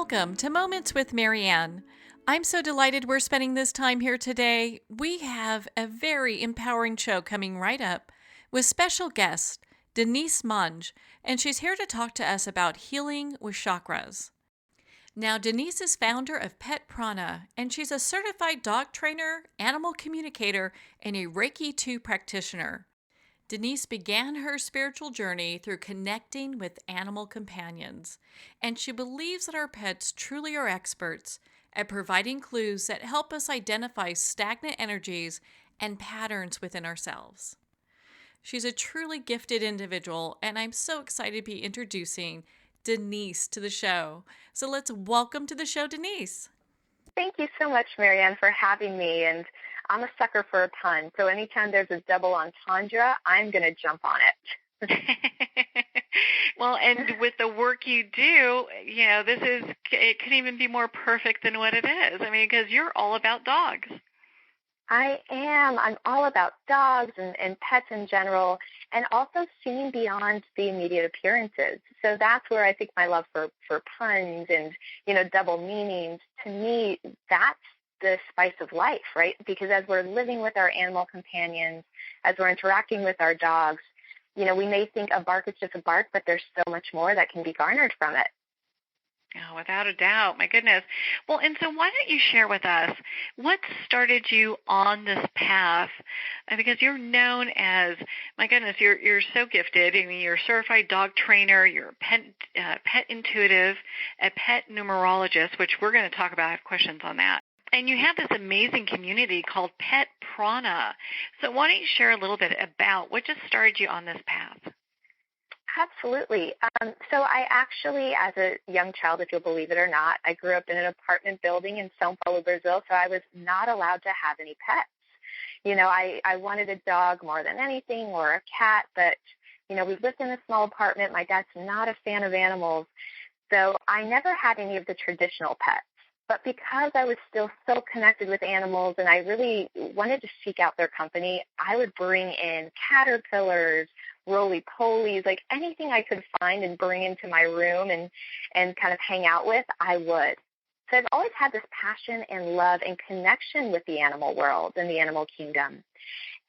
Welcome to Moments with Marianne. I'm so delighted we're spending this time here today. We have a very empowering show coming right up with special guest Denise Mange, and she's here to talk to us about healing with chakras. Now, Denise is founder of Pet Prana, and she's a certified dog trainer, animal communicator, and a Reiki 2 practitioner. Denise began her spiritual journey through connecting with animal companions, and she believes that our pets truly are experts at providing clues that help us identify stagnant energies and patterns within ourselves. She's a truly gifted individual, and I'm so excited to be introducing Denise to the show. So let's welcome to the show, Denise. Thank you so much, Marianne, for having me. And I'm a sucker for a pun. So anytime there's a double entendre, I'm going to jump on it. Well, and with the work you do, it couldn't even be more perfect than what it is. I mean, because you're all about dogs. I am. I'm all about dogs and pets in general, and also seeing beyond the immediate appearances. So that's where I think my love for puns and, double meanings, to me, that's the spice of life, right? Because as we're living with our animal companions, as we're interacting with our dogs, we may think a bark is just a bark, but there's so much more that can be garnered from it. Oh, without a doubt. My goodness. Well, and so why don't you share with us what started you on this path? Because you're known as, my goodness, you're so gifted. I mean, you're a certified dog trainer, you're a pet intuitive, a pet numerologist, which we're going to talk about. I have questions on that. And you have this amazing community called Pet Prana. So why don't you share a little bit about what just started you on this path? Absolutely. So I actually, as a young child, if you'll believe it or not, I grew up in an apartment building in São Paulo, Brazil, so I was not allowed to have any pets. I wanted a dog more than anything, or a cat, but, we lived in a small apartment. My dad's not a fan of animals, so I never had any of the traditional pets. But because I was still so connected with animals and I really wanted to seek out their company, I would bring in caterpillars, roly-polies, like anything I could find and bring into my room and kind of hang out with, I would. So I've always had this passion and love and connection with the animal world and the animal kingdom.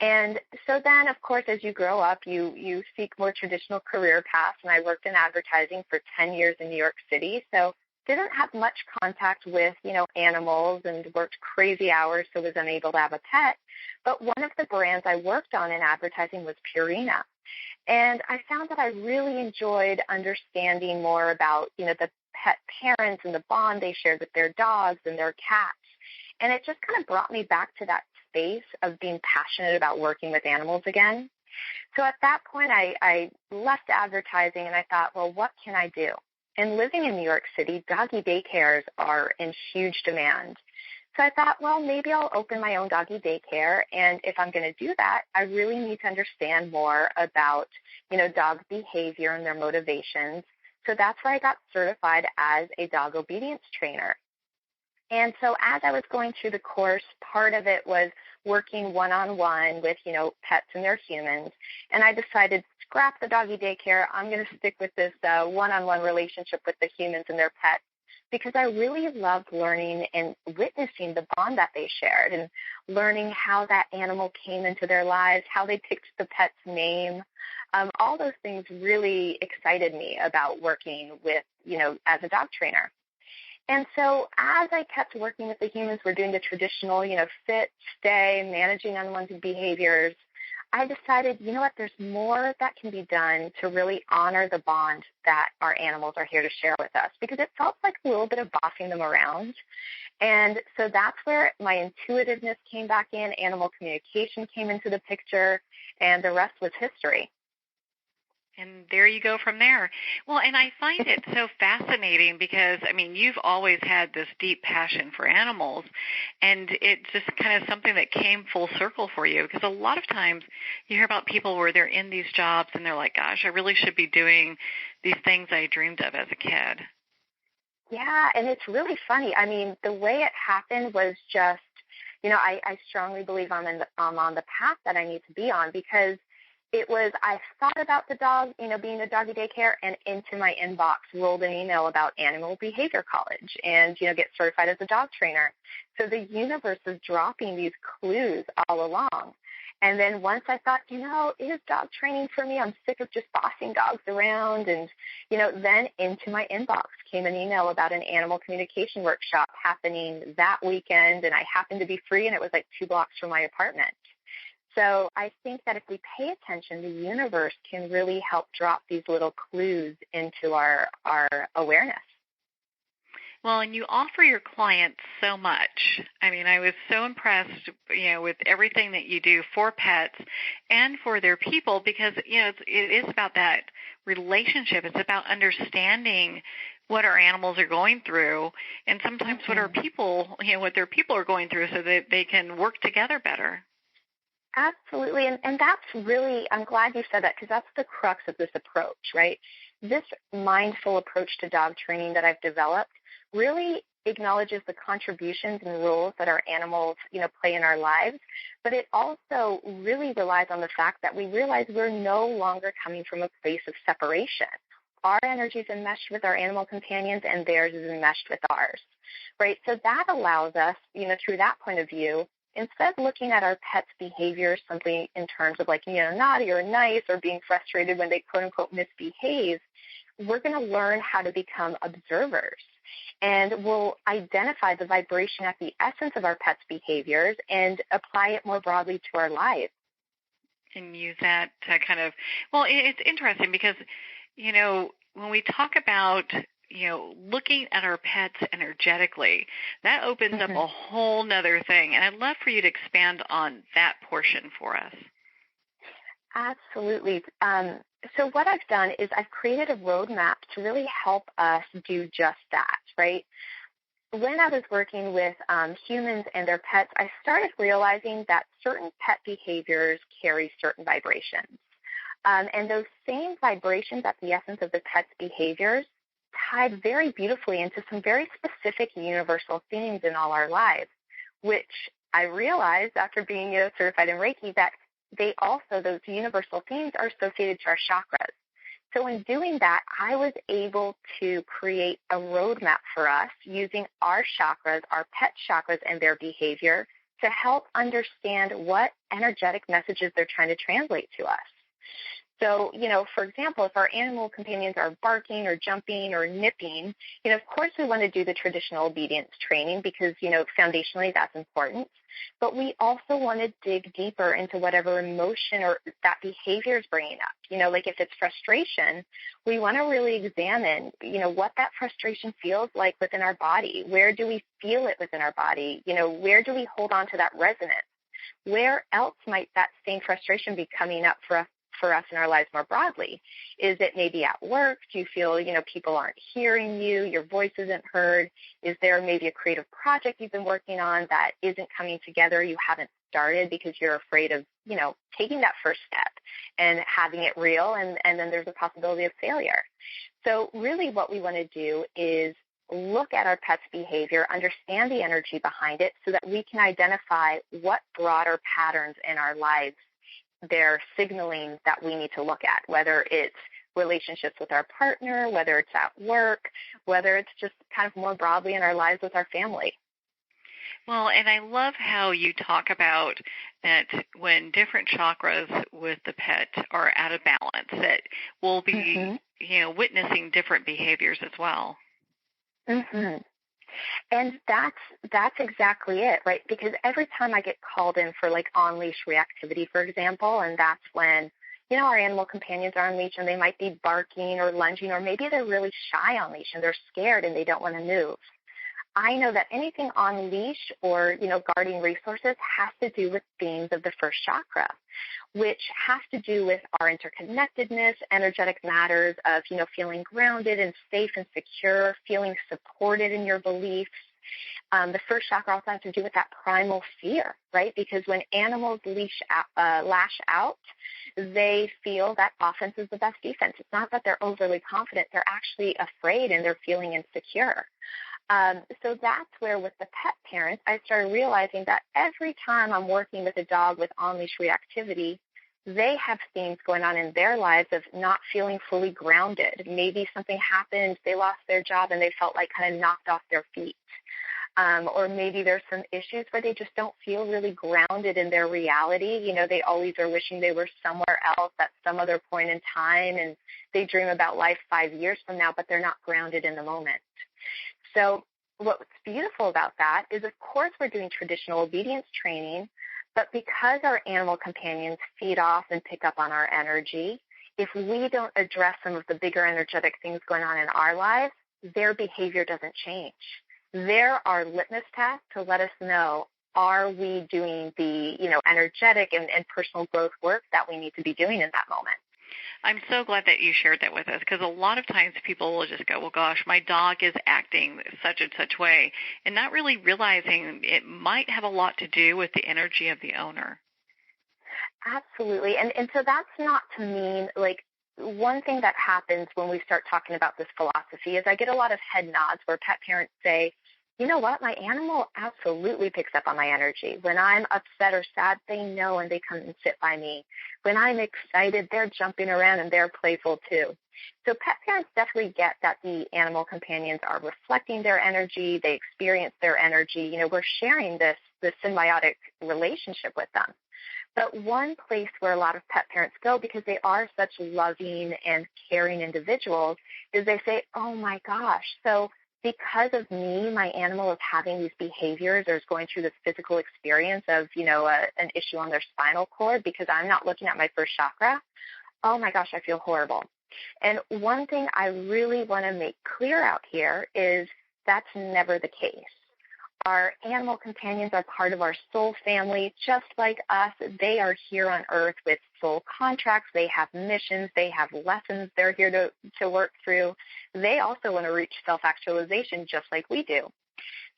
And so then, of course, as you grow up, you seek more traditional career paths, and I worked in advertising for 10 years in New York City, so didn't have much contact with, animals and worked crazy hours, so was unable to have a pet. But one of the brands I worked on in advertising was Purina. And I found that I really enjoyed understanding more about, the pet parents and the bond they shared with their dogs and their cats. And it just kind of brought me back to that space of being passionate about working with animals again. So at that point, I left advertising and I thought, well, what can I do? And living in New York City, doggy daycares are in huge demand. So I thought, well, maybe I'll open my own doggy daycare. And if I'm going to do that, I really need to understand more about, dog behavior and their motivations. So that's where I got certified as a dog obedience trainer. And so as I was going through the course, part of it was working one-on-one with, pets and their humans. And I decided, scrap the doggy daycare. I'm going to stick with this one-on-one relationship with the humans and their pets, because I really loved learning and witnessing the bond that they shared and learning how that animal came into their lives, how they picked the pet's name. All those things really excited me about working with, as a dog trainer. And so as I kept working with the humans, we're doing the traditional, sit, stay, managing unwanted behaviors. I decided, there's more that can be done to really honor the bond that our animals are here to share with us, because it felt like a little bit of bossing them around. And so that's where my intuitiveness came back in, animal communication came into the picture, and the rest was history. And there you go from there. Well, and I find it so fascinating because, you've always had this deep passion for animals, and it's just kind of something that came full circle for you, because a lot of times you hear about people where they're in these jobs and they're like, gosh, I really should be doing these things I dreamed of as a kid. Yeah, and it's really funny. The way it happened was just, I strongly believe I'm on the path that I need to be on, because It was, I thought about the dog, being a doggy daycare, and into my inbox rolled an email about Animal Behavior College and, get certified as a dog trainer. So the universe is dropping these clues all along. And then once I thought, is dog training for me? I'm sick of just bossing dogs around. And, then into my inbox came an email about an animal communication workshop happening that weekend. And I happened to be free, and it was like 2 blocks from my apartment. So I think that if we pay attention, the universe can really help drop these little clues into our awareness. Well, and you offer your clients so much. I mean, I was so impressed, with everything that you do for pets and for their people, because, it is about that relationship. It's about understanding what our animals are going through, and sometimes what our people, what their people are going through, so that they can work together better. Absolutely. And that's really, I'm glad you said that, because that's the crux of this approach, right? This mindful approach to dog training that I've developed really acknowledges the contributions and roles that our animals, play in our lives. But it also really relies on the fact that we realize we're no longer coming from a place of separation. Our energy is enmeshed with our animal companions, and theirs is enmeshed with ours, right? So that allows us, through that point of view, instead of looking at our pet's behavior simply in terms of like, naughty or nice or being frustrated when they quote unquote misbehave, we're going to learn how to become observers. And we'll identify the vibration at the essence of our pet's behaviors and apply it more broadly to our lives. And use that to kind of, well, it's interesting because, when we talk about looking at our pets energetically, that opens up a whole nother thing. And I'd love for you to expand on that portion for us. Absolutely. So what I've done is I've created a roadmap to really help us do just that, right? When I was working with humans and their pets, I started realizing that certain pet behaviors carry certain vibrations. And those same vibrations at the essence of the pet's behaviors tied very beautifully into some very specific universal themes in all our lives, which I realized after being certified in Reiki that those universal themes are associated to our chakras. So in doing that, I was able to create a roadmap for us using our chakras, our pet chakras and their behavior to help understand what energetic messages they're trying to translate to us. So, for example, if our animal companions are barking or jumping or nipping, of course we want to do the traditional obedience training because, foundationally that's important. But we also want to dig deeper into whatever emotion or that behavior is bringing up. Like if it's frustration, we want to really examine, what that frustration feels like within our body. Where do we feel it within our body? Where do we hold on to that resonance? Where else might that same frustration be coming up for us in our lives more broadly? Is it maybe at work? Do you feel, people aren't hearing you, your voice isn't heard? Is there maybe a creative project you've been working on that isn't coming together, you haven't started because you're afraid of, taking that first step and having it real, and then there's a possibility of failure. So really what we want to do is look at our pet's behavior, understand the energy behind it so that we can identify what broader patterns in our lives they're signaling that we need to look at, whether it's relationships with our partner, whether it's at work, whether it's just kind of more broadly in our lives with our family. Well, and I love how you talk about that when different chakras with the pet are out of balance, that we'll be, witnessing different behaviors as well. And that's exactly it, right? Because every time I get called in for like on-leash reactivity, for example, and that's when, our animal companions are on leash and they might be barking or lunging, or maybe they're really shy on leash and they're scared and they don't want to move. I know that anything on leash or, guarding resources has to do with themes of the first chakra, which has to do with our interconnectedness, energetic matters of, feeling grounded and safe and secure, feeling supported in your beliefs. The first chakra also has to do with that primal fear, right? Because when animals lash out, they feel that offense is the best defense. It's not that they're overly confident. They're actually afraid and they're feeling insecure. So that's where with the pet parents, I started realizing that every time I'm working with a dog with on-leash reactivity, they have things going on in their lives of not feeling fully grounded. Maybe something happened, they lost their job, and they felt like kind of knocked off their feet. Or maybe there's some issues where they just don't feel really grounded in their reality. You know, they always are wishing they were somewhere else at some other point in time, and they dream about life 5 years from now, but they're not grounded in the moment. So what's beautiful about that is, of course, we're doing traditional obedience training, but because our animal companions feed off and pick up on our energy, if we don't address some of the bigger energetic things going on in our lives, their behavior doesn't change. They're our litmus test to let us know, are we doing the, energetic and personal growth work that we need to be doing in that moment? I'm so glad that you shared that with us, because a lot of times people will just go, well, gosh, my dog is acting such and such way, and not really realizing it might have a lot to do with the energy of the owner. Absolutely. And so that's not to mean, like, one thing that happens when we start talking about this philosophy is I get a lot of head nods where pet parents say, you know what, my animal absolutely picks up on my energy. When I'm upset or sad, they know and they come and sit by me. When I'm excited, they're jumping around and they're playful too. So pet parents definitely get that the animal companions are reflecting their energy. They experience their energy. We're sharing this symbiotic relationship with them. But one place where a lot of pet parents go, because they are such loving and caring individuals, is they say, oh my gosh, so because of me, my animal is having these behaviors or is going through this physical experience of, an issue on their spinal cord because I'm not looking at my first chakra. Oh my gosh, I feel horrible. And one thing I really want to make clear out here is that's never the case. Our animal companions are part of our soul family, just like us. They are here on earth with soul contracts. They have missions. They have lessons they're here to work through. They also want to reach self-actualization just like we do.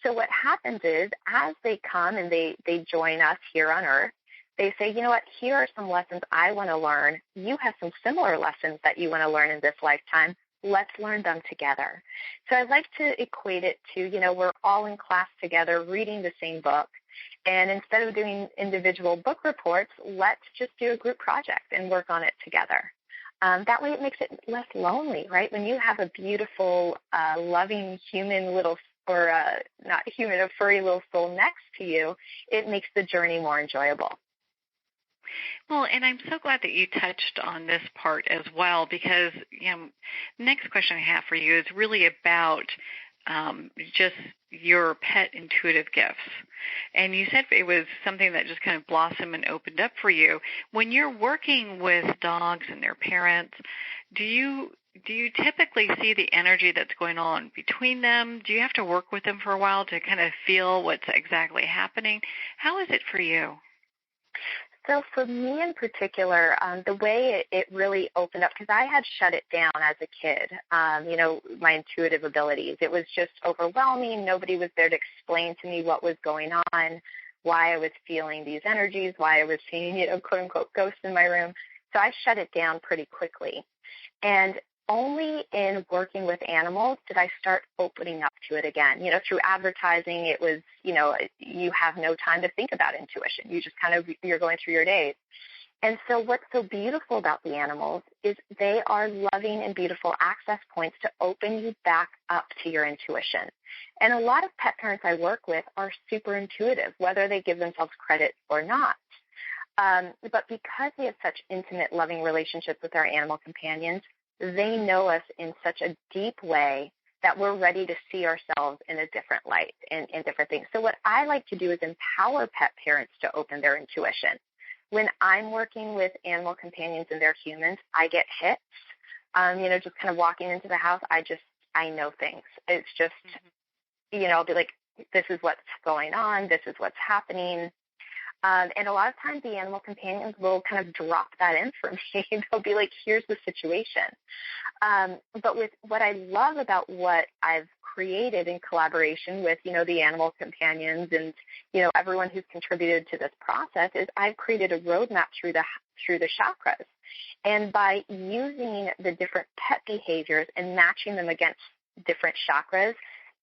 So what happens is, as they come and they join us here on earth, they say, you know what, here are some lessons I want to learn. You have some similar lessons that you want to learn in this lifetime. Let's learn them together. So I like to equate it to, we're all in class together reading the same book. And instead of doing individual book reports, let's just do a group project and work on it together. That way it makes it less lonely, right? When you have a beautiful, loving human little, or not human, a furry little soul next to you, it makes the journey more enjoyable. Well, and I'm so glad that you touched on this part as well, because next question I have for you is really about just your pet intuitive gifts. And you said it was something that just kind of blossomed and opened up for you. When you're working with dogs and their parents, do you typically see the energy that's going on between them? Do you have to work with them for a while to kind of feel what's exactly happening? How is it for you? So for me in particular, the way it really opened up, because I had shut it down as a kid, my intuitive abilities. It was just overwhelming. Nobody was there to explain to me what was going on, why I was feeling these energies, why I was seeing, quote unquote, ghosts in my room. So I shut it down pretty quickly. And only in working with animals did I start opening up to it again. Through advertising, it was, you have no time to think about intuition. You just you're going through your days. And so what's so beautiful about the animals is they are loving and beautiful access points to open you back up to your intuition. And a lot of pet parents I work with are super intuitive, whether they give themselves credit or not. But because we have such intimate, loving relationships with our animal companions, they know us in such a deep way that we're ready to see ourselves in a different light and different things. So what I like to do is empower pet parents to open their intuition. When I'm working with animal companions and they're humans, I get hits. Just kind of walking into the house, I know things. It's just, I'll be like, this is what's going on. This is what's happening. And a lot of times the animal companions will kind of drop that in for me. They'll be like, here's the situation. But with what I love about what I've created in collaboration with, the animal companions and, everyone who's contributed to this process is I've created a roadmap through the chakras. And by using the different pet behaviors and matching them against different chakras,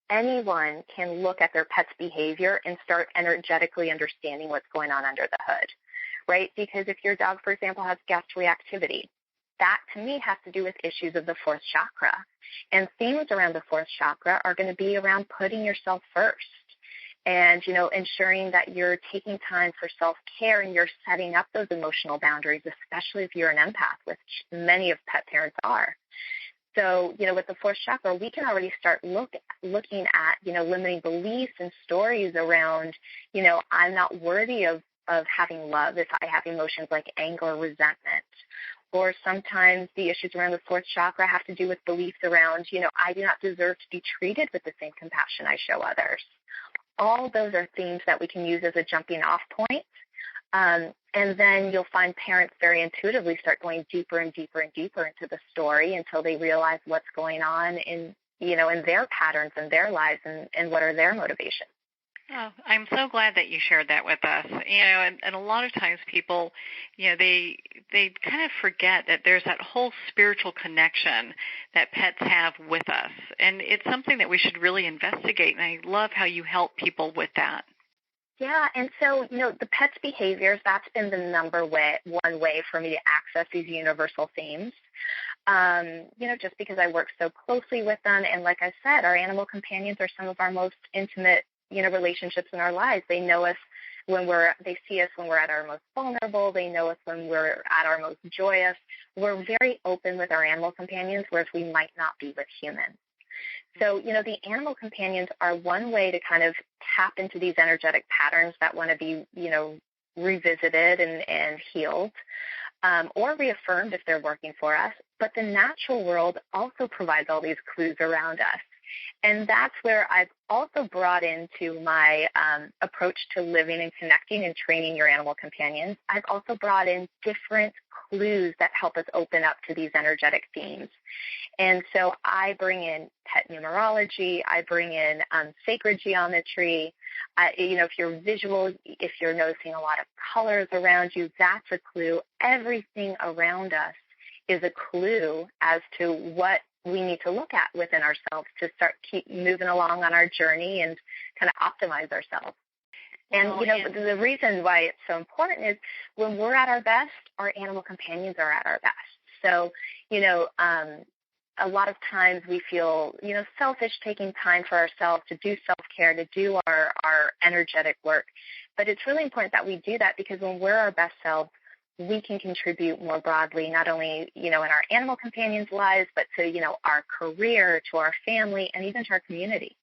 anyone can look at their pet's behavior and start energetically understanding what's going on under the hood. right? Because if your dog, for example, has guest reactivity, that to me has to do with issues of the fourth chakra. And themes around the fourth chakra are going to be around putting yourself first and, ensuring that you're taking time for self-care and you're setting up those emotional boundaries, especially if you're an empath, which many of pet parents are. So, with the fourth chakra, we can already start looking at, limiting beliefs and stories around, I'm not worthy of having love if I have emotions like anger or resentment. Or sometimes the issues around the fourth chakra have to do with beliefs around, I do not deserve to be treated with the same compassion I show others. All those are themes that we can use as a jumping off point. And then you'll find parents very intuitively start going deeper and deeper and deeper into the story until they realize what's going on in their patterns and their lives and what are their motivations. Oh, I'm so glad that you shared that with us. And a lot of times people, they kind of forget that there's that whole spiritual connection that pets have with us. And it's something that we should really investigate. And I love how you help people with that. Yeah, and so, the pet's behaviors, that's been the one way for me to access these universal themes. Just because I work so closely with them. And like I said, our animal companions are some of our most intimate relationships in our lives. They know us they see us when we're at our most vulnerable. They know us when we're at our most joyous. We're very open with our animal companions, whereas we might not be with humans. So, the animal companions are one way to kind of tap into these energetic patterns that want to be, revisited and healed, or reaffirmed if they're working for us. But the natural world also provides all these clues around us. And that's where I've also brought into my approach to living and connecting and training your animal companions. I've also brought in different clues that help us open up to these energetic themes. And so I bring in pet numerology. I bring in sacred geometry. If you're visual, if you're noticing a lot of colors around you, that's a clue. Everything around us is a clue as to what we need to look at within ourselves to keep moving along on our journey and kind of optimize ourselves. And, the reason why it's so important is when we're at our best, our animal companions are at our best. So, a lot of times we feel, selfish taking time for ourselves to do self-care, to do our energetic work. But it's really important that we do that because when we're our best selves, we can contribute more broadly, not only, in our animal companions' lives, but to, our career, to our family, and even to our community.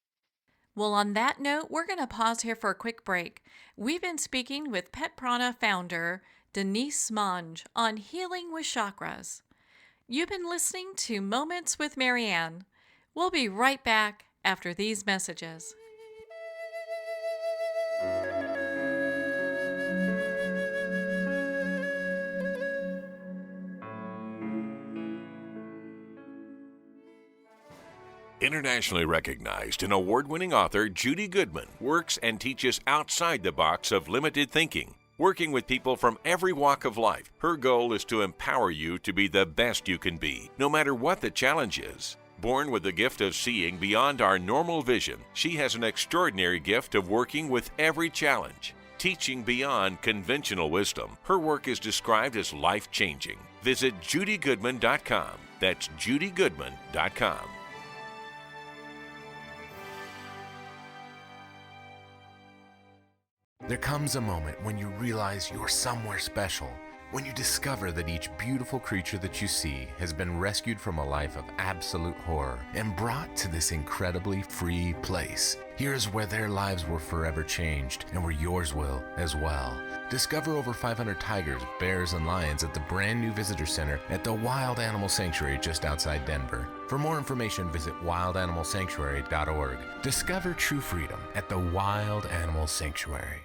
Well, on that note, we're going to pause here for a quick break. We've been speaking with Pet Prana founder Denise Mange on healing with chakras. You've been listening to Moments with Marianne. We'll be right back after these messages. Internationally recognized and award-winning author Judy Goodman works and teaches outside the box of limited thinking. Working with people from every walk of life, her goal is to empower you to be the best you can be, no matter what the challenge is. Born with the gift of seeing beyond our normal vision, she has an extraordinary gift of working with every challenge. Teaching beyond conventional wisdom, her work is described as life-changing. Visit judygoodman.com. That's judygoodman.com. There comes a moment when you realize you're somewhere special, when you discover that each beautiful creature that you see has been rescued from a life of absolute horror and brought to this incredibly free place. Here's where their lives were forever changed and where yours will as well. Discover over 500 tigers, bears, and lions at the brand new visitor center at the Wild Animal Sanctuary just outside Denver. For more information, visit wildanimalsanctuary.org. Discover true freedom at the Wild Animal Sanctuary.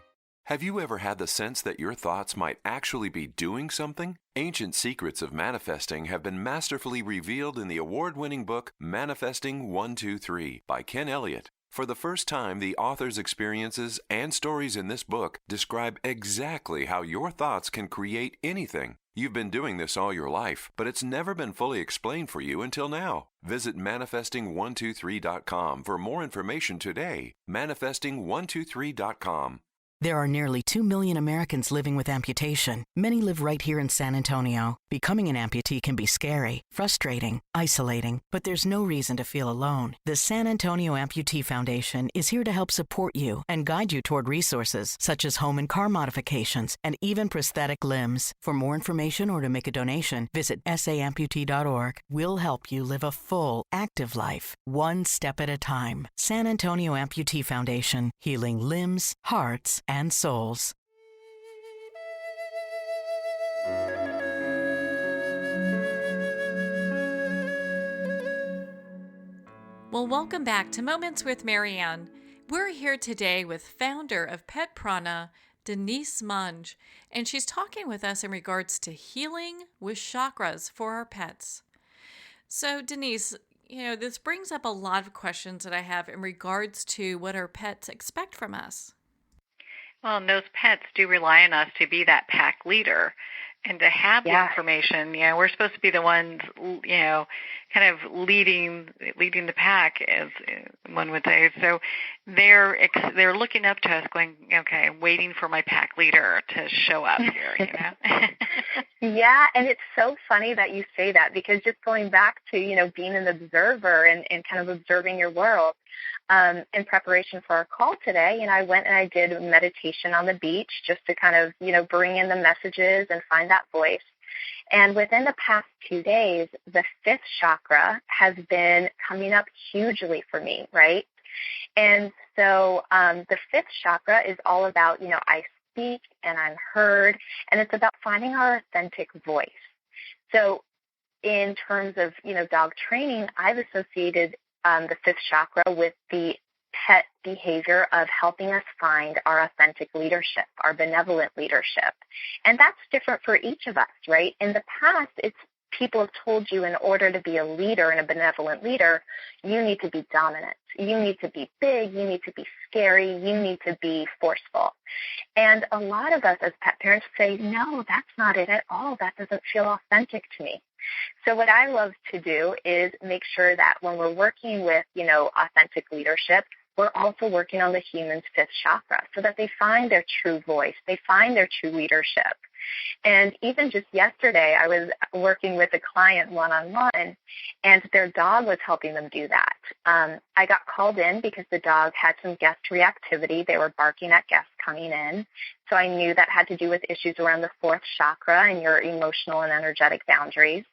Have you ever had the sense that your thoughts might actually be doing something? Ancient secrets of manifesting have been masterfully revealed in the award-winning book Manifesting 123 by Ken Elliott. For the first time, the author's experiences and stories in this book describe exactly how your thoughts can create anything. You've been doing this all your life, but it's never been fully explained for you until now. Visit manifesting123.com for more information today. Manifesting123.com. There are nearly 2 million Americans living with amputation. Many live right here in San Antonio. Becoming an amputee can be scary, frustrating, isolating, but there's no reason to feel alone. The San Antonio Amputee Foundation is here to help support you and guide you toward resources such as home and car modifications and even prosthetic limbs. For more information or to make a donation, visit saamputee.org. We'll help you live a full, active life, one step at a time. San Antonio Amputee Foundation, healing limbs, hearts, and souls. Well, welcome back to Moments with Marianne. We're here today with founder of Pet Prana, Denise Mange, and she's talking with us in regards to healing with chakras for our pets. So, Denise, this brings up a lot of questions that I have in regards to what our pets expect from us. Well, and those pets do rely on us to be that pack leader and to have the information. We're supposed to be the ones, kind of leading the pack, as one would say. So they're looking up to us, going, okay, waiting for my pack leader to show up here. Yeah, and it's so funny that you say that, because just going back to being an observer and kind of observing your world. In preparation for our call today, I went and I did a meditation on the beach just to kind of, bring in the messages and find that voice. And within the past 2 days, the fifth chakra has been coming up hugely for me, right? And so the fifth chakra is all about, I speak and I'm heard, and it's about finding our authentic voice. So in terms of, dog training, I've associated the fifth chakra with the pet behavior of helping us find our authentic leadership, our benevolent leadership. And that's different for each of us, right? In the past, people have told you in order to be a leader and a benevolent leader, you need to be dominant. You need to be big. You need to be scary. You need to be forceful. And a lot of us as pet parents say, no, that's not it at all. That doesn't feel authentic to me. So what I love to do is make sure that when we're working with, authentic leadership, we're also working on the human's fifth chakra so that they find their true voice. They find their true leadership. And even just yesterday, I was working with a client one-on-one, and their dog was helping them do that. I got called in because the dog had some guest reactivity. They were barking at guests coming in. So I knew that had to do with issues around the fourth chakra and your emotional and energetic boundaries.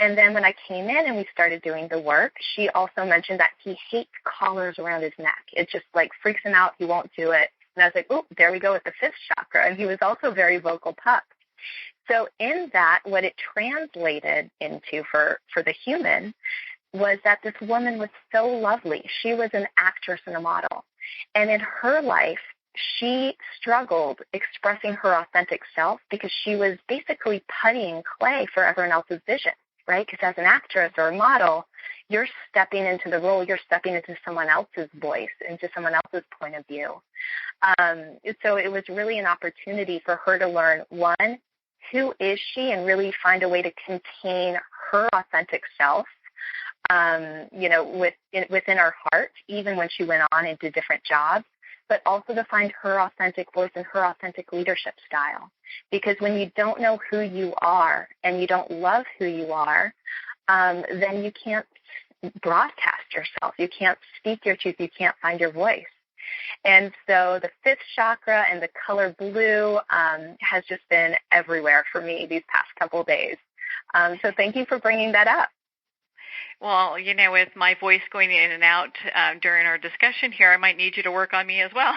And then when I came in and we started doing the work, she also mentioned that he hates collars around his neck. It just freaks him out. He won't do it. And I was like, oh, there we go with the fifth chakra. And he was also a very vocal pup. So in that, what it translated into for the human was that this woman was so lovely. She was an actress and a model. And in her life, she struggled expressing her authentic self because she was basically puttying clay for everyone else's vision, right? Because as an actress or a model, you're stepping into the role, you're stepping into someone else's voice, into someone else's point of view. So it was really an opportunity for her to learn, one, who is she, and really find a way to contain her authentic self, within her heart, even when she went on and did different jobs, but also to find her authentic voice and her authentic leadership style. Because when you don't know who you are and you don't love who you are, then you can't broadcast yourself. You can't speak your truth. You can't find your voice. And so the fifth chakra and the color blue has just been everywhere for me these past couple of days. So thank you for bringing that up. Well, with my voice going in and out during our discussion here, I might need you to work on me as well.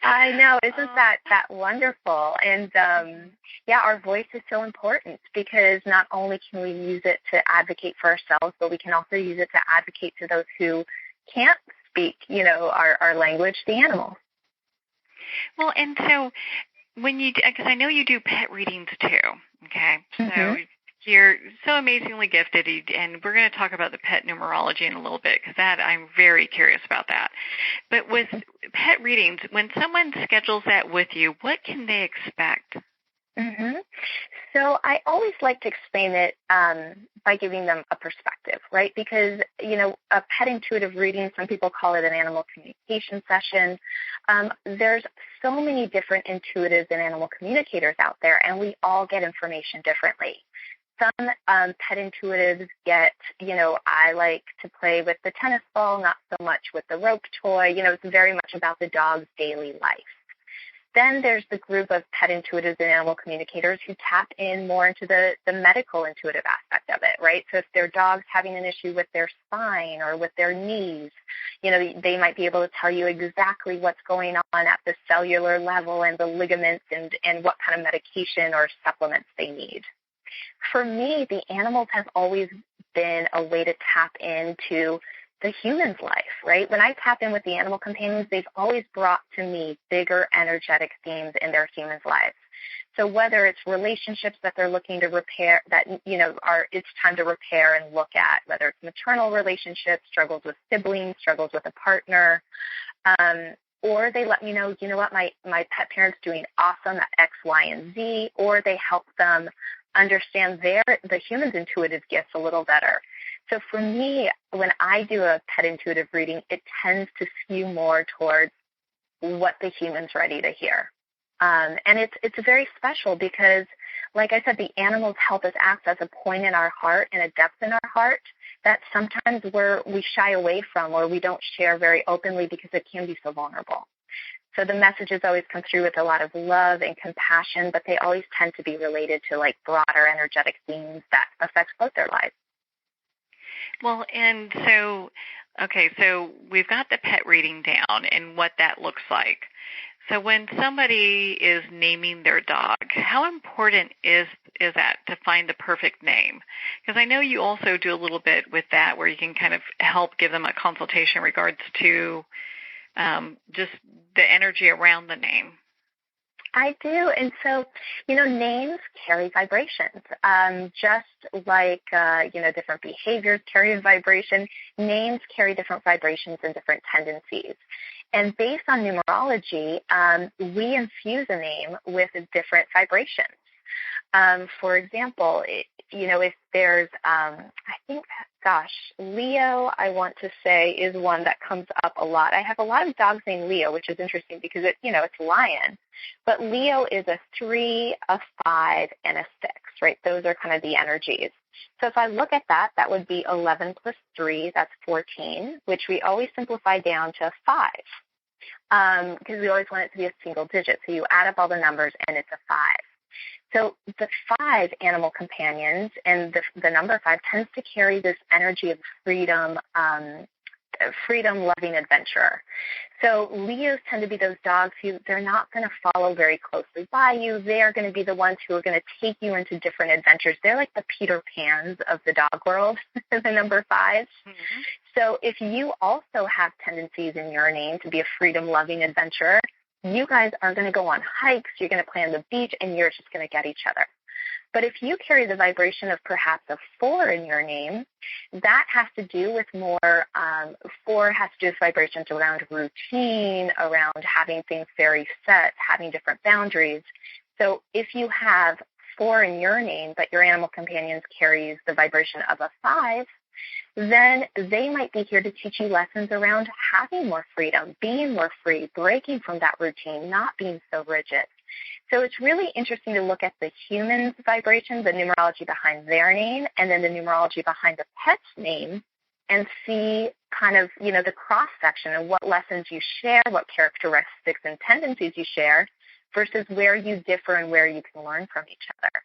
I know. Isn't that wonderful? And, our voice is so important because not only can we use it to advocate for ourselves, but we can also use it to advocate to those who can't speak, our language, the animals. Well, and so because I know you do pet readings too, okay? So you're so amazingly gifted, and we're going to talk about the pet numerology in a little bit because I'm very curious about that. But with pet readings, when someone schedules that with you, what can they expect? So I always like to explain it by giving them a perspective, right? Because, a pet intuitive reading, some people call it an animal communication session. There's so many different intuitives and animal communicators out there, and we all get information differently. Some pet intuitives get, I like to play with the tennis ball, not so much with the rope toy. It's very much about the dog's daily life. Then there's the group of pet intuitives and animal communicators who tap in more into the medical intuitive aspect of it, right? So if their dog's having an issue with their spine or with their knees, they might be able to tell you exactly what's going on at the cellular level and the ligaments and what kind of medication or supplements they need. For me, the animals have always been a way to tap into the human's life, right? When I tap in with the animal companions, they've always brought to me bigger energetic themes in their humans' lives. So whether it's relationships that they're looking to repair, that, it's time to repair and look at, whether it's maternal relationships, struggles with siblings, struggles with a partner, or they let me know, what, my pet parent's doing awesome at X, Y, and Z, or they help them understand the human's intuitive gifts a little better. So for me, when I do a pet intuitive reading, it tends to skew more towards what the human's ready to hear. And it's very special because, like I said, the animals help us access a point in our heart and a depth in our heart that sometimes we shy away from or we don't share very openly because it can be so vulnerable. So the messages always come through with a lot of love and compassion, but they always tend to be related to like broader energetic themes that affects both their lives. Well, and so we've got the pet reading down and what that looks like. So when somebody is naming their dog, how important is that to find the perfect name? Because I know you also do a little bit with that where you can kind of help give them a consultation in regards to just the energy around the name. I do. And so, names carry vibrations. Just like, different behaviors carry a vibration, names carry different vibrations and different tendencies. And based on numerology, we infuse a name with different vibrations. For example, if there's, Leo, I want to say, is one that comes up a lot. I have a lot of dogs named Leo, which is interesting because it's lion. But Leo is a 3, a 5, and a 6, right? Those are kind of the energies. So if I look at that, that would be 11 plus 3, that's 14, which we always simplify down to 5 because we always want it to be a single digit. So you add up all the numbers, and it's a 5. So the 5 animal companions and the number 5 tends to carry this energy of freedom, freedom-loving adventurer. So Leos tend to be those dogs who they're not going to follow very closely by you. They are going to be the ones who are going to take you into different adventures. They're like the Peter Pans of the dog world, the number 5s. Mm-hmm. So if you also have tendencies in your name to be a freedom-loving adventurer, you guys are going to go on hikes, you're going to play on the beach, and you're just going to get each other. But if you carry the vibration of perhaps a 4 in your name, that has to do with more, 4 has to do with vibrations around routine, around having things very set, having different boundaries. So if you have 4 in your name, but your animal companions carries the vibration of a 5, then they might be here to teach you lessons around having more freedom, being more free, breaking from that routine, not being so rigid. So it's really interesting to look at the human's vibration, the numerology behind their name, and then the numerology behind the pet's name, and see kind of, the cross-section of what lessons you share, what characteristics and tendencies you share, versus where you differ and where you can learn from each other.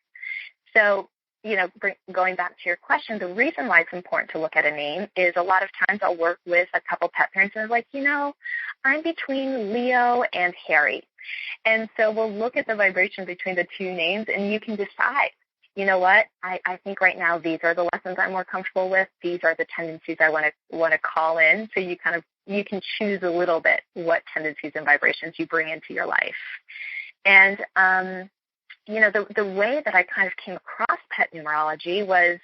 So, going back to your question, the reason why it's important to look at a name is a lot of times I'll work with a couple pet parents and they're like, I'm between Leo and Harry. And so we'll look at the vibration between the two names and you can decide, what, I think right now these are the lessons I'm more comfortable with. These are the tendencies I want to call in. So you can choose a little bit what tendencies and vibrations you bring into your life. And, the way that I kind of came across pet numerology was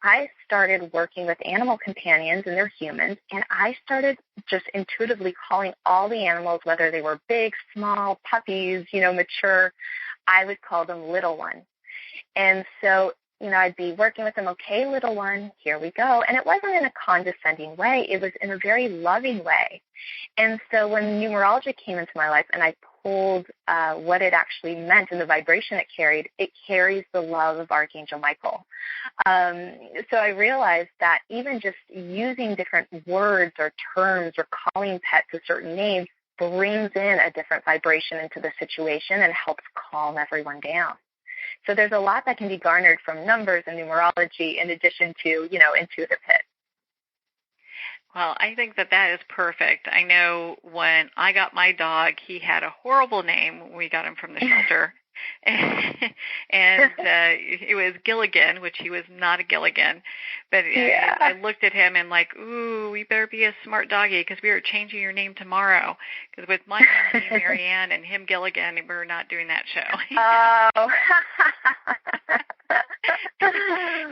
I started working with animal companions and they're humans, and I started just intuitively calling all the animals, whether they were big, small, puppies, mature, I would call them little one. And so, I'd be working with them, okay, little one, here we go. And it wasn't in a condescending way. It was in a very loving way. And so when numerology came into my life and I pulled what it actually meant and the vibration it carries the love of Archangel Michael. So I realized that even just using different words or terms or calling pets a certain name brings in a different vibration into the situation and helps calm everyone down. So there's a lot that can be garnered from numbers and numerology in addition to, intuitive hits. Well, I think that is perfect. I know when I got my dog, he had a horrible name when we got him from the shelter. and it was Gilligan, which he was not a Gilligan. But I looked at him and like, ooh, we better be a smart doggy because we are changing your name tomorrow. Because with my name being Marianne and him Gilligan, we're not doing that show. Oh.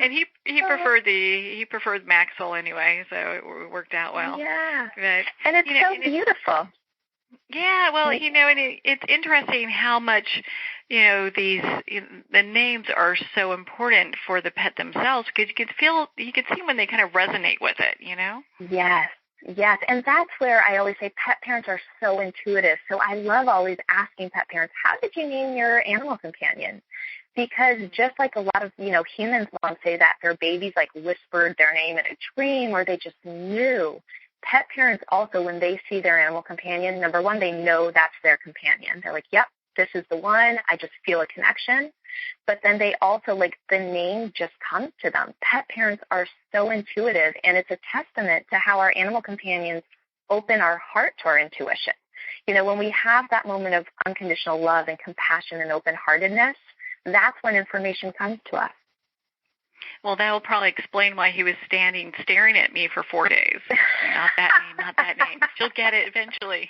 And he preferred Maxwell anyway, so it worked out well. Yeah. But, and it's so beautiful. Yeah, well, and it's interesting how much, the names are so important for the pet themselves because you can see when they kind of resonate with it, Yes, and that's where I always say pet parents are so intuitive. So I love always asking pet parents, how did you name your animal companion? Because just like a lot of, humans want to say that their babies like whispered their name in a dream or they just knew. Pet parents also, when they see their animal companion, number one, they know that's their companion. They're like, yep, this is the one. I just feel a connection. But then they also, the name just comes to them. Pet parents are so intuitive, and it's a testament to how our animal companions open our heart to our intuition. When we have that moment of unconditional love and compassion and open-heartedness, that's when information comes to us. Well, that will probably explain why he was staring at me for 4 days. Not that name. She'll get it eventually.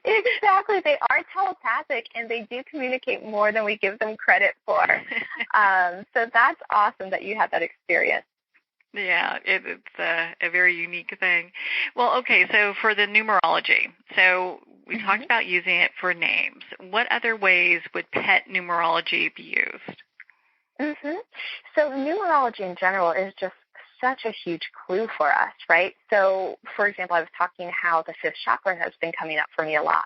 Exactly. They are telepathic, and they do communicate more than we give them credit for. So that's awesome that you had that experience. Yeah, it's a very unique thing. Well, okay, so for the numerology, so we talked about using it for names. What other ways would pet numerology be used? So numerology in general is just such a huge clue for us, right? So, for example, I was talking how the fifth chakra has been coming up for me a lot.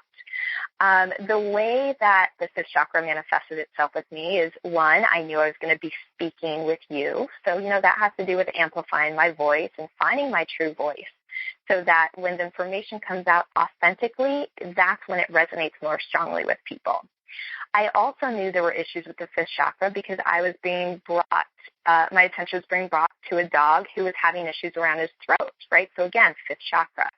The way that the fifth chakra manifested itself with me is, one, I knew I was going to be speaking with you. So, that has to do with amplifying my voice and finding my true voice so that when the information comes out authentically, that's when it resonates more strongly with people. I also knew there were issues with the fifth chakra because I was being brought, my attention was being brought to a dog who was having issues around his throat, right? So again, fifth chakra.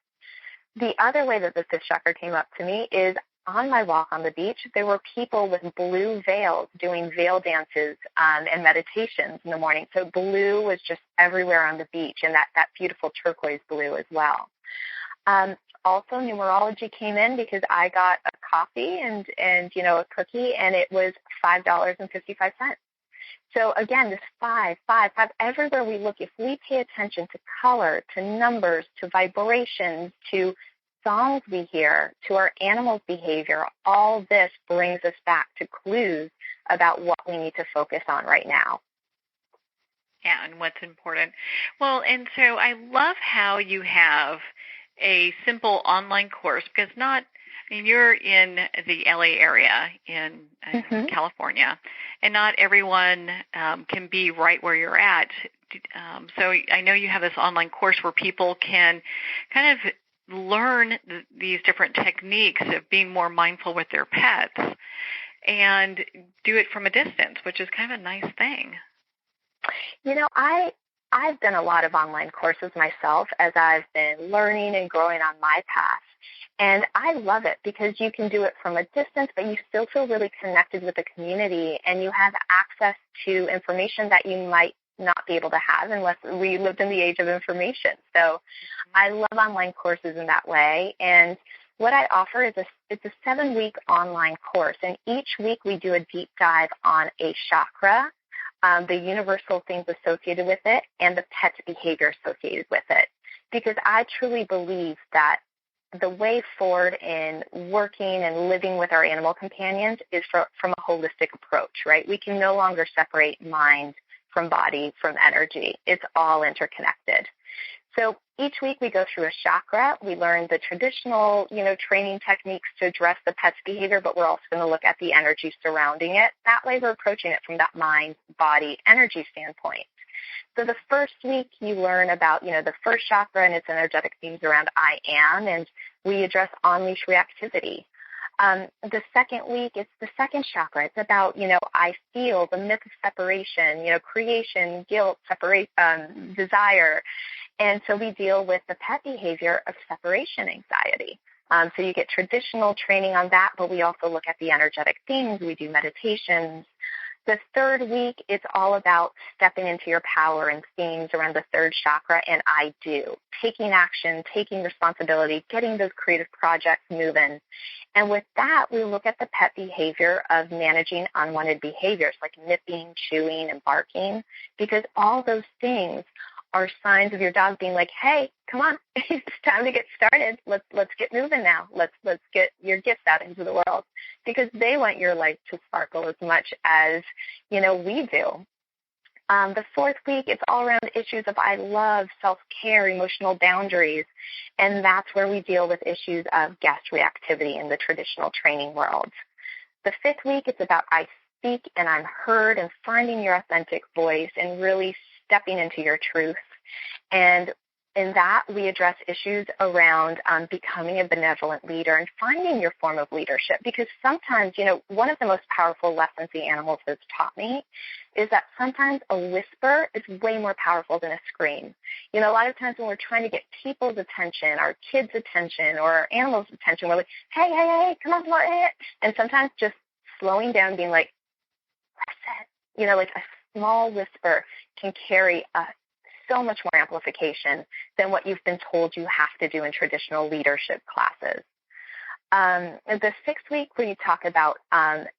The other way that the fifth chakra came up to me is on my walk on the beach, there were people with blue veils doing veil dances and meditations in the morning. So blue was just everywhere on the beach, and that beautiful turquoise blue as well. Also, numerology came in because I got a coffee and a cookie, and it was $5.55. So again, this 5, everywhere we look, if we pay attention to color, to numbers, to vibrations, to songs we hear, to our animals' behavior, all this brings us back to clues about what we need to focus on right now. Yeah, and what's important. Well, and so I love how you have a simple online course because you're in the LA area in California, and not everyone can be right where you're at. So I know you have this online course where people can kind of learn these different techniques of being more mindful with their pets and do it from a distance, which is kind of a nice thing. I've done a lot of online courses myself as I've been learning and growing on my path. And I love it because you can do it from a distance, but you still feel really connected with the community, and you have access to information that you might not be able to have unless we lived in the age of information. So I love online courses in that way. And what I offer is it's a 7-week online course, and each week we do a deep dive on a chakra, the universal things associated with it, and the pet's behavior associated with it. Because I truly believe that the way forward in working and living with our animal companions is from a holistic approach, right? We can no longer separate mind from body, from energy. It's all interconnected. So each week we go through a chakra. We learn the traditional, training techniques to address the pet's behavior, but we're also going to look at the energy surrounding it. That way we're approaching it from that mind, body, energy standpoint. So the first week you learn about, the first chakra and its energetic themes around I am, and we address unleash reactivity. The second week, it's the second chakra. It's about, I feel, the myth of separation, creation, guilt, desire. And so we deal with the pet behavior of separation anxiety. So you get traditional training on that, but we also look at the energetic themes. We do meditations. The third week, it's all about stepping into your power and themes around the third chakra and I do, taking action, taking responsibility, getting those creative projects moving. And with that, we look at the pet behavior of managing unwanted behaviors like nipping, chewing, and barking, because all those things are signs of your dog being like, hey, come on, it's time to get started. Let's get moving now. Let's get your gifts out into the world, because they want your life to sparkle as much as, we do. The fourth week, it's all around issues of I love, self-care, emotional boundaries, and that's where we deal with issues of guest reactivity in the traditional training world. The fifth week, it's about I speak and I'm heard, and finding your authentic voice and really stepping into your truth. And in that, we address issues around becoming a benevolent leader and finding your form of leadership. Because sometimes, one of the most powerful lessons the animals has taught me is that sometimes a whisper is way more powerful than a scream. A lot of times when we're trying to get people's attention, our kids' attention, or our animals' attention, we're like, hey, come on, hey. And sometimes just slowing down, being like, listen, like a small whisper can carry so much more amplification than what you've been told you have to do in traditional leadership classes. The sixth week, where you talk about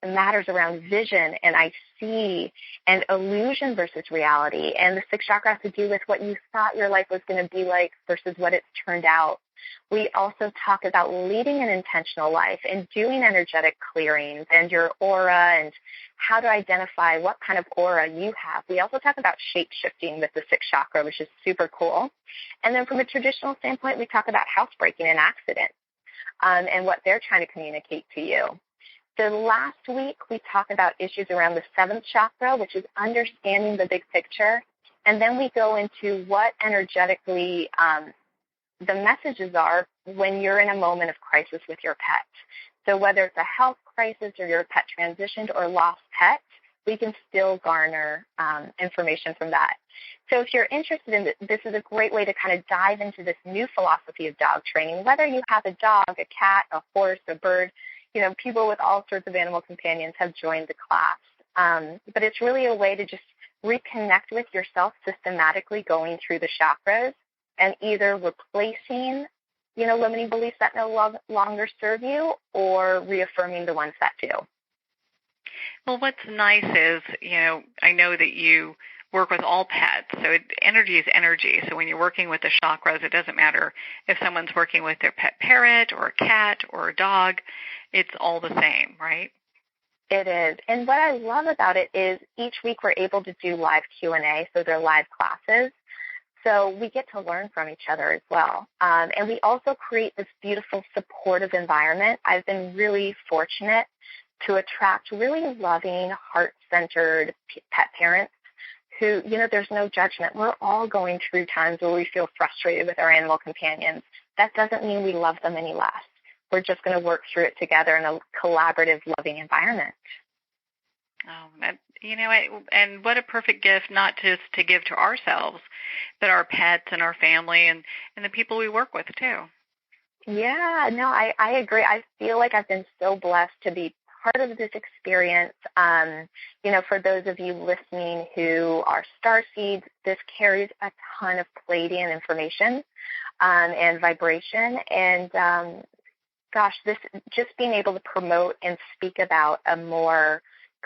matters around vision and I see and illusion versus reality, and the sixth chakra has to do with what you thought your life was going to be like versus what it's turned out. We also talk about leading an intentional life and doing energetic clearings and your aura and how to identify what kind of aura you have. We also talk about shape-shifting with the sixth chakra, which is super cool. And then from a traditional standpoint, we talk about housebreaking and accidents and what they're trying to communicate to you. The last week, we talk about issues around the seventh chakra, which is understanding the big picture. And then we go into what energetically the messages are when you're in a moment of crisis with your pet. So whether it's a health crisis or your pet transitioned or lost pet, we can still garner information from that. So if you're interested in this is a great way to kind of dive into this new philosophy of dog training, whether you have a dog, a cat, a horse, a bird. People with all sorts of animal companions have joined the class. But it's really a way to just reconnect with yourself systematically going through the chakras and either replacing, limiting beliefs that no longer serve you or reaffirming the ones that do. Well, what's nice is, I know that you work with all pets, so energy is energy. So when you're working with the chakras, it doesn't matter if someone's working with their pet parrot or a cat or a dog, it's all the same, right? It is. And what I love about it is each week we're able to do live Q&A, so they're live classes. So we get to learn from each other as well. And we also create this beautiful supportive environment. I've been really fortunate to attract really loving, heart-centered pet parents who, there's no judgment. We're all going through times where we feel frustrated with our animal companions. That doesn't mean we love them any less. We're just going to work through it together in a collaborative, loving environment. Oh, and what a perfect gift, not just to give to ourselves, but our pets and our family and the people we work with, too. Yeah, no, I agree. I feel like I've been so blessed to be part of this experience. For those of you listening who are starseeds, this carries a ton of Pleiadian information and vibration. And, this just being able to promote and speak about a more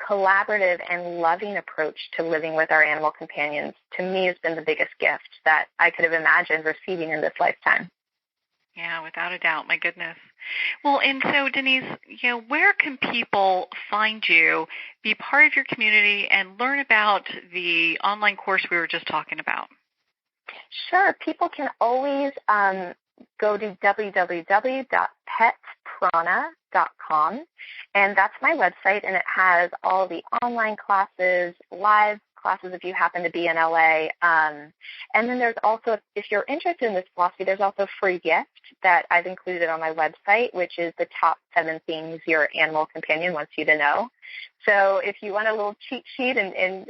collaborative and loving approach to living with our animal companions, to me, has been the biggest gift that I could have imagined receiving in this lifetime. Yeah, without a doubt. My goodness. Well, and so Denise, where can people find you, be part of your community, and learn about the online course we were just talking about? Sure. People can always go to www.petsprana.com, and that's my website, and it has all the online classes, live classes if you happen to be in LA. And then there's also, if you're interested in this philosophy, there's also a free gift that I've included on my website, which is the top 7 things your animal companion wants you to know. So if you want a little cheat sheet, and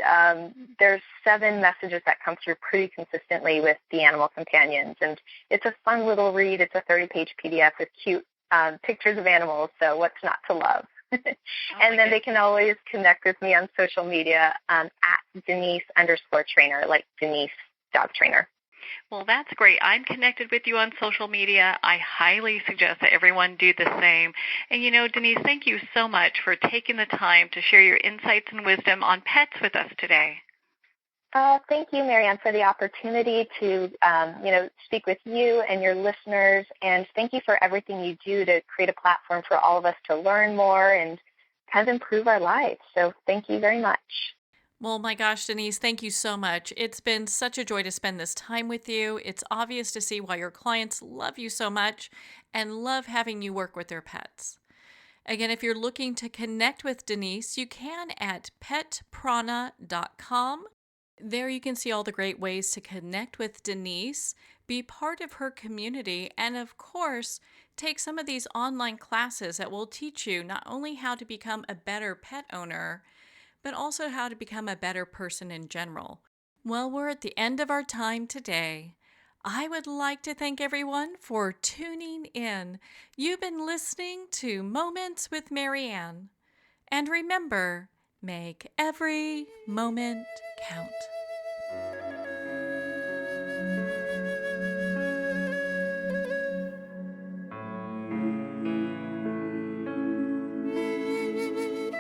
there's 7 messages that come through pretty consistently with the animal companions. And it's a fun little read. It's a 30-page PDF with cute pictures of animals, so what's not to love? And then they can always connect with me on social media at Denise_trainer, like Denise dog trainer. Well, that's great. I'm connected with you on social media. I highly suggest that everyone do the same. And, Denise, thank you so much for taking the time to share your insights and wisdom on pets with us today. Thank you, Marianne, for the opportunity to, speak with you and your listeners. And thank you for everything you do to create a platform for all of us to learn more and kind of improve our lives. So thank you very much. Well, my gosh, Denise, thank you so much. It's been such a joy to spend this time with you. It's obvious to see why your clients love you so much and love having you work with their pets. Again, if you're looking to connect with Denise, you can at petprana.com. There you can see all the great ways to connect with Denise, be part of her community, and of course, take some of these online classes that will teach you not only how to become a better pet owner, but also how to become a better person in general. Well, we're at the end of our time today. I would like to thank everyone for tuning in. You've been listening to Moments with Marianne. And remember, make every moment count.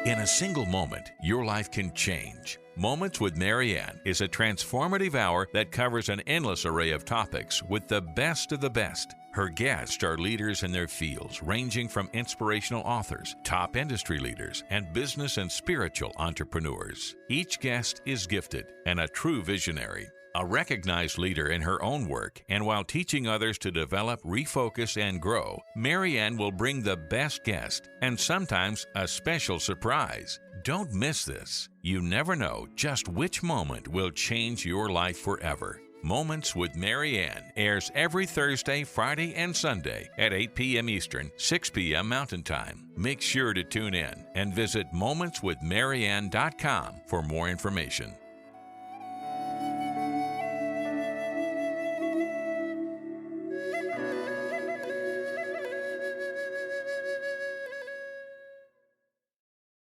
In a single moment, your life can change. Moments with Marianne is a transformative hour that covers an endless array of topics with the best of the best. Her guests are leaders in their fields, ranging from inspirational authors, top industry leaders, and business and spiritual entrepreneurs. Each guest is gifted and a true visionary, a recognized leader in her own work, and while teaching others to develop, refocus, and grow, Marianne will bring the best guest and sometimes a special surprise. Don't miss this. You never know just which moment will change your life forever. Moments with Marianne airs every Thursday, Friday, and Sunday at 8 p.m. Eastern, 6 p.m. Mountain Time. Make sure to tune in and visit momentswithmarianne.com for more information.